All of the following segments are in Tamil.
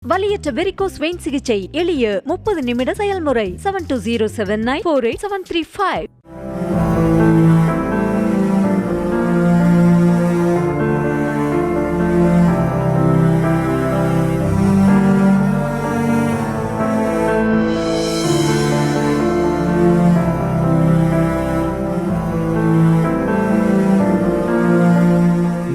வலியற்ற வெரிகோஸ் வெயின் சிகிச்சை எளிய 30 நிமிட செயல்முறை 7207948735.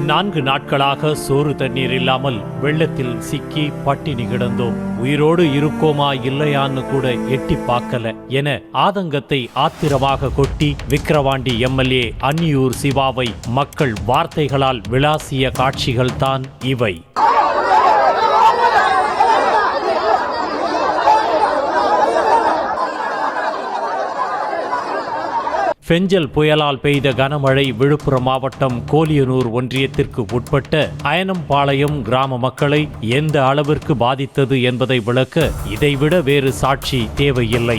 நான்கு நாட்களாக சோறு தண்ணீர் இல்லாமல் வெள்ளத்தில் சிக்கி பட்டினி கிடந்தோம். உயிரோடு இருக்கோமா இல்லையான்னு கூட எட்டி பார்க்கல என ஆதங்கத்தை ஆத்திரமாக கொட்டி விக்கிரவாண்டி எம்எல்ஏ அன்னியூர் சிவாவை மக்கள் வார்த்தைகளால் விளாசிய காட்சிகள்தான் இவை. பெஞ்சல் புயலால் பெய்த கனமழை விழுப்புரம் மாவட்டம் கோலியனூர் ஒன்றியத்திற்கு உட்பட்ட அயனம்பாளையம் கிராம மக்களை எந்த அளவிற்கு பாதித்தது என்பதை விளக்க இதைவிட வேறு சாட்சி தேவையில்லை.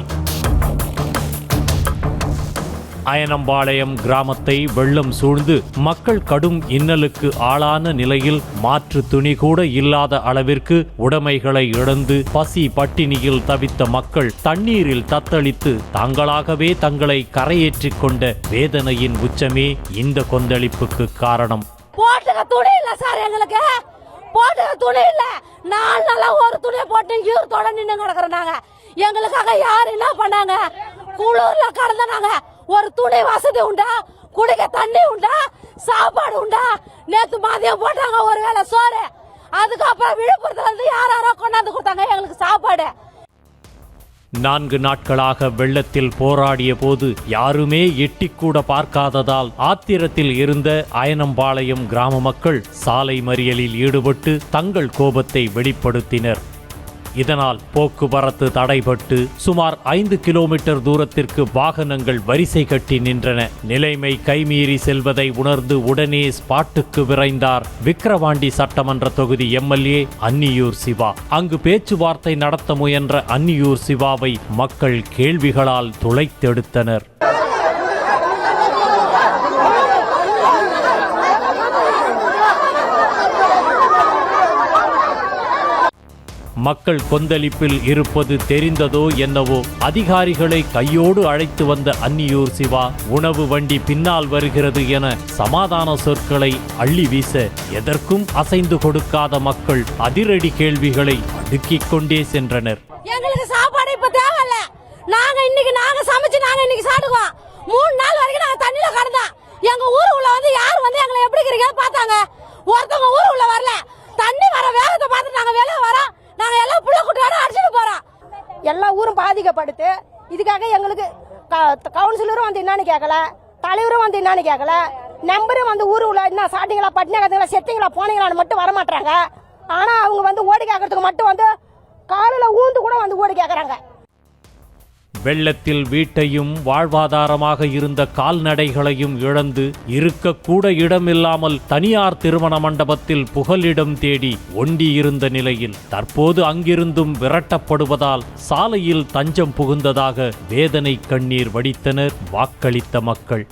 அயனம்பாளையம் கிராமத்தை வெள்ளம் சூழ்ந்து மக்கள் கடும் இன்னலுக்கு ஆளான நிலையில் மாற்று துணி கூட இல்லாத அளவிற்கு உடைமைகளை இழந்து பசி பட்டினியில் தவித்த மக்கள் தண்ணீரில் தத்தளித்து தாங்களாகவே தங்களை கரையேற்றிக் கொண்ட வேதனையின் உச்சமே இந்த கொந்தளிப்புக்கு காரணம். துணி இல்ல சார், எங்களுக்கு போட்டுக்க துணி இல்ல. 4 நாளா ஒரு துணியை போட்டு ஈரத்தோட நின்று கிடக்குறாங்க. எங்களுக்காக யார் என்ன பண்ணாங்க? குளூர்ல கடந்தாங்க. ஒரு துணி வசதி உண்டா? குடிக்க தண்ணி உண்டா? சாப்பாடு உண்டா? நேத்து மதியம் போட்டாங்க ஒரு வேளை சோறு. அதுக்கப்புறம் விழுப்புரத்துல இருந்து யாரோ கொண்டாந்து கொடுத்தாங்க எங்களுக்கு சாப்பாடு. 4 நாட்களாக வெள்ளத்தில் போராடிய போது யாருமே எட்டிக்கூட பார்க்காததால் ஆத்திரத்தில் இருந்த அயனம்பாளையம் கிராம மக்கள் சாலை மறியலில் ஈடுபட்டு தங்கள் கோபத்தை வெளிப்படுத்தினர். இதனால் போக்குவரத்து தடைபட்டு சுமார் 5 கிலோமீட்டர் தூரத்திற்கு வாகனங்கள் வரிசை கட்டி நின்றன. நிலைமை கைமீறி செல்வதை உணர்ந்து உடனே ஸ்பாட்டுக்கு விரைந்தார் விக்கிரவாண்டி சட்டமன்ற தொகுதி எம்எல்ஏ அன்னியூர் சிவா. அங்கு பேச்சுவார்த்தை நடத்த முயன்ற அன்னியூர் சிவாவை மக்கள் கேள்விகளால் துளைத்தெடுத்தனர். மக்கள் கொந்தளிப்பில் இருப்பது தெரிந்ததோ என்னவோ அதிகாரிகளை கையோடு அழைத்து வந்த அன்னியூர் சிவா உணவு வண்டி பின்னால் வருகிறது என சமாதான சொற்களை அள்ளி வீச எதற்கும் அசைந்து கொடுக்காத மக்கள் அதிரடி கேள்விகளை அடுக்கிக் கொண்டே சென்றனர். எங்களுக்கு சாப்பாடு இப்ப தேவையில்ல. நாங்க சமைச்சு இன்னைக்கு சாப்பிடுவோம். 3 நாள் வரைக்கும் நாங்க தண்ணியில கடந்தோம். எங்க ஊருக்குள்ள வந்து யார் வந்து எங்களை எப்படி இருக்கீங்கன்னு பார்த்தாங்க. ஒருத்தவங்க ஊருக்குள்ள வரல. தண்ணி வர வேகத்தை பார்த்து நாங்க வெளியே வரோம். நாங்க எல்லாம் புள்ள குட்டியோட அடிச்சுட்டு போறோம். எல்லா ஊரும் பாதிக்கப்படுது. இதுக்காக எங்களுக்கு கவுன்சிலரும் வந்து என்னன்னு கேட்கல, தலைவரும் வந்து என்னன்னு கேட்கல, நம்பரும் வந்து ஊருக்குள்ள என்ன சாட்டிங்களா பட்டினா கத்துங்களா செத்திங்களா போனீங்களான்னு மட்டும் வரமாட்டாங்க. ஆனா அவங்க வந்து ஓடி கேட்கறதுக்கு மட்டும் வந்து காலில் ஊந்து கூட வந்து ஓடி கேட்கறாங்க. வெள்ளத்தில் வீட்டையும் வாழ்வாதாரமாக இருந்த கால்நடைகளையும் இழந்து இருக்கக்கூட இடமில்லாமல் தனியார் திருமண மண்டபத்தில் புகலிடம் தேடி ஒண்டி இருந்த நிலையில் தற்போது அங்கிருந்தும் விரட்டப்படுவதால் சாலையில் தஞ்சம் புகுந்ததாக வேதனை கண்ணீர் வடித்தனர் வாக்களித்த மக்கள்.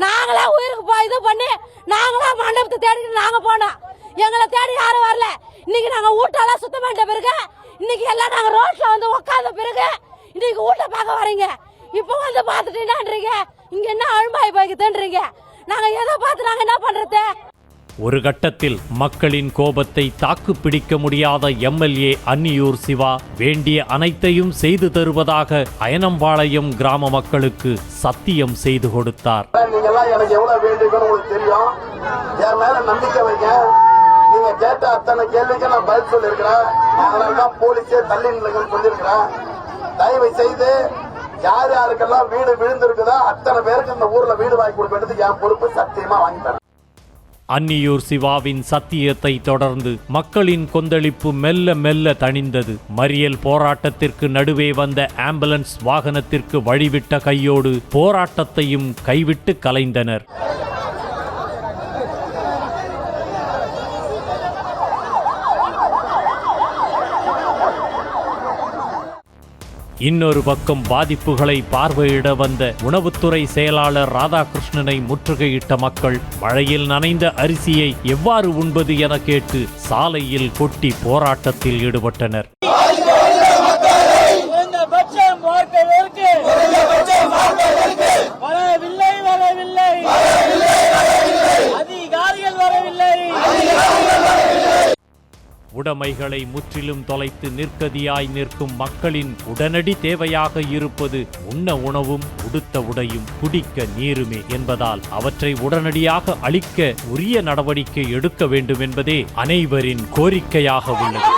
நாங்களா உயிருக்கு இது பண்ணி நாங்களா மண்டபத்தை தேடிட்டு நாங்க போனோம். எங்களை தேடி யாரும் வரல. இன்னைக்கு நாங்க வீட்டெல்லாம் சுத்தம் பண்ணிட்ட பிறகு, இன்னைக்கு எல்லாம் நாங்க ரோட்ல வந்து உட்கார்ந்த பிறகு இன்னைக்கு வீட்டை பார்க்க வரீங்க. இப்போ வந்து பார்த்துட்டு என்னன்றீங்க? இங்க என்ன அழும்பாய் போய்க்குதுன்றீங்க. நாங்க எதை பார்த்து நாங்க என்ன பண்றது? ஒரு கட்டத்தில் மக்களின் கோபத்தை தாக்கு பிடிக்க முடியாத எம்எல்ஏ அன்னியூர் சிவா வேண்டிய அனைத்தையும் செய்து தருவதாக அயனம்பாளையம் கிராம மக்களுக்கு சத்தியம் செய்து கொடுத்தார். எனக்கு எவ்வளவு வேண்டும்னு உங்களுக்கு தெரியும். என் மேல நம்பிக்கை வைங்க. நீங்க கேட்ட அத்தனை கேள்விக்கு நான் பதில் சொல்லிருக்கிறேன். அதனாலதான் போலீஸே தள்ளி நிலைகள் சொல்லிருக்கிறேன். தயவு செய்து யார் யாருக்கெல்லாம் வீடு விழுந்திருக்குதோ அத்தனை பேருக்கு இந்த ஊர்ல வீடு வாங்கி கொடுக்கிறது என் பொறுப்பு. சத்தியமா வாங்கி தரேன். அன்னியூர் சிவாவின் சத்தியத்தை தொடர்ந்து மக்களின் கொந்தளிப்பு மெல்ல மெல்ல தணிந்தது. மறியல் போராட்டத்திற்கு நடுவே வந்த ஆம்புலன்ஸ் வாகனத்திற்கு வழிவிட்ட கையோடு போராட்டத்தையும் கைவிட்டு கலைந்தனர். இன்னொரு பக்கம் பாதிப்புகளை பார்வையிட வந்த உணவுத்துறை செயலாளர் ராதாகிருஷ்ணனை முற்றுகையிட்ட மக்கள் மழையில் நனைந்த அரிசியை எவ்வாறு உண்பது என கேட்டு சாலையில் கொட்டி போராட்டத்தில் ஈடுபட்டனர். உடைமைகளை முற்றிலும் தொலைத்து நிற்கதியாய் நிற்கும் மக்களின் உடனடி தேவையாக இருப்பது உண்ண உணவும், உடுத்த உடையும், குடிக்க நீருமே என்பதால் அவற்றை உடனடியாக அளிக்க உரிய நடவடிக்கை எடுக்க வேண்டும் என்பதே அனைவரின் கோரிக்கையாக உள்ளது.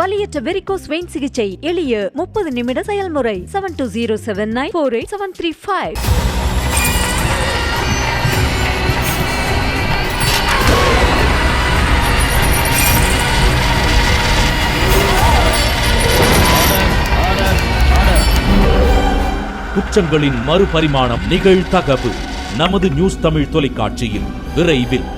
வலியற்ற வெரிகோஸ் வெயின் சிகிச்சை எளிய 30 நிமிட செயல்முறை. 7207948735. குற்றங்களின் மறுபரிமாணம் நிகழ்தகவு நமது நியூஸ் தமிழ் தொலைக்காட்சியில் விரைவில்.